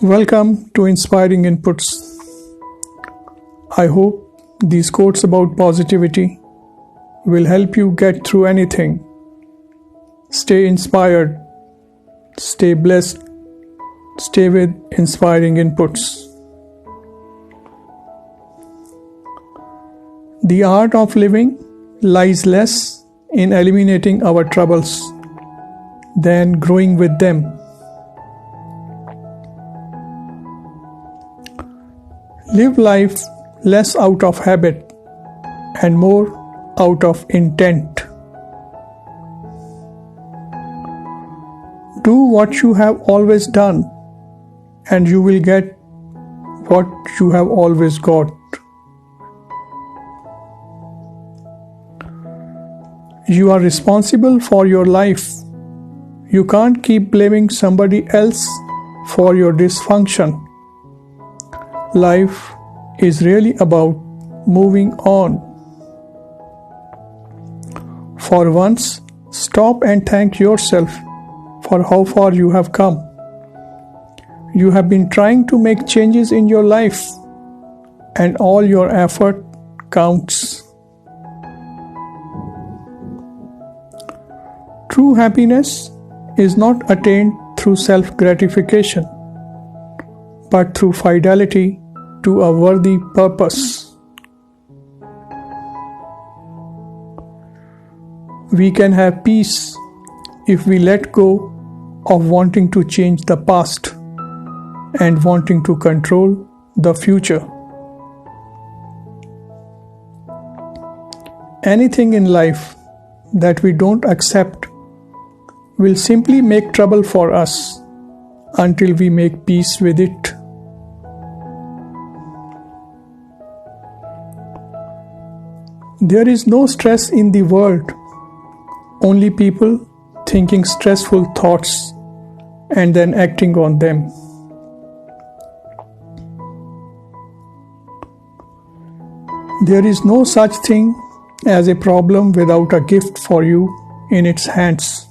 Welcome to Inspiring Inputs. I hope these quotes about positivity will help you get through anything. Stay inspired, stay blessed, stay with Inspiring Inputs. The art of living lies less in eliminating our troubles than growing with them. Live life less out of habit and more out of intent. Do what you have always done, and you will get what you have always got. You are responsible for your life. You can't keep blaming somebody else for your dysfunction. Life is really about moving on. For once, stop and thank yourself for how far you have come. You have been trying to make changes in your life, and all your effort counts. True happiness is not attained through self-gratification, but through fidelity to a worthy purpose. We can have peace if we let go of wanting to change the past and wanting to control the future. Anything in life that we don't accept will simply make trouble for us until we make peace with it. There is no stress in the world, only people thinking stressful thoughts and then acting on them. There is no such thing as a problem without a gift for you in its hands.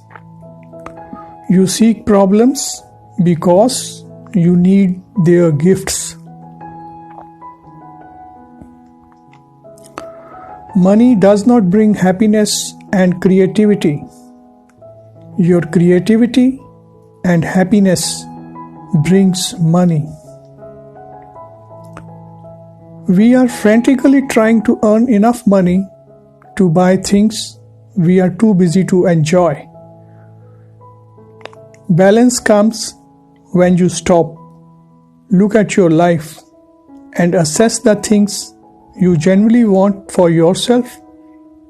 You seek problems because you need their gifts. Money does not bring happiness and creativity. Your creativity and happiness brings money. We are frantically trying to earn enough money to buy things we are too busy to enjoy. Balance comes when you stop, look at your life, and assess the things you genuinely want for yourself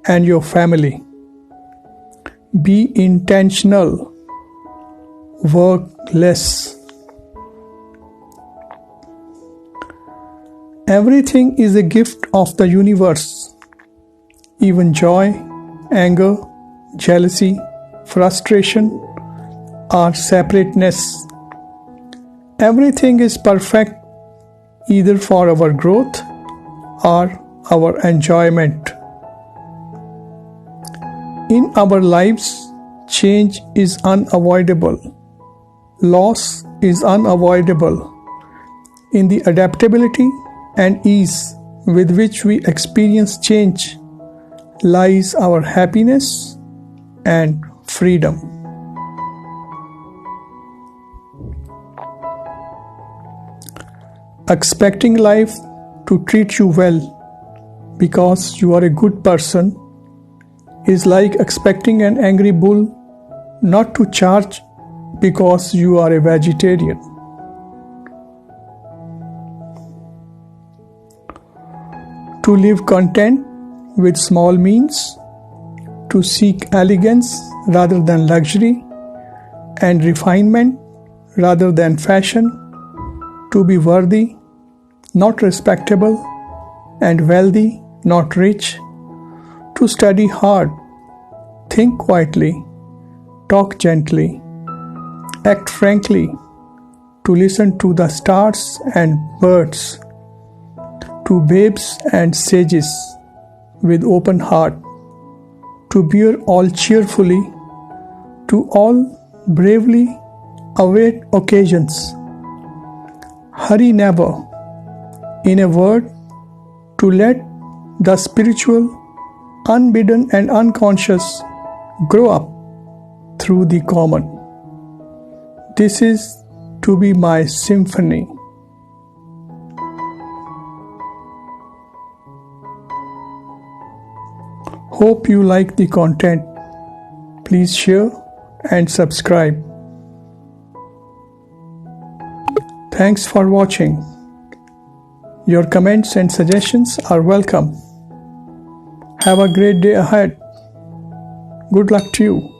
and your family. Be intentional. Work less. Everything is a gift of the universe. Even joy, anger, jealousy, frustration are separateness. Everything is perfect either for our growth or our enjoyment. In our lives, change is unavoidable. Loss is unavoidable. In the adaptability and ease with which we experience change lies our happiness and freedom. Expecting life to treat you well because you are a good person is like expecting an angry bull not to charge because you are a vegetarian. To live content with small means, to seek elegance rather than luxury, and refinement rather than fashion, to be worthy, not respectable, and wealthy, not rich, to study hard, think quietly, talk gently, act frankly, to listen to the stars and birds, to babes and sages with open heart, to bear all cheerfully, to all bravely await occasions, Hurry never. In a word, to let the spiritual, unbidden and unconscious grow up through the common. This is to be my symphony. Hope you like the content. Please share and subscribe. Thanks for watching. Your comments and suggestions are welcome. Have a great day ahead. Good luck to you.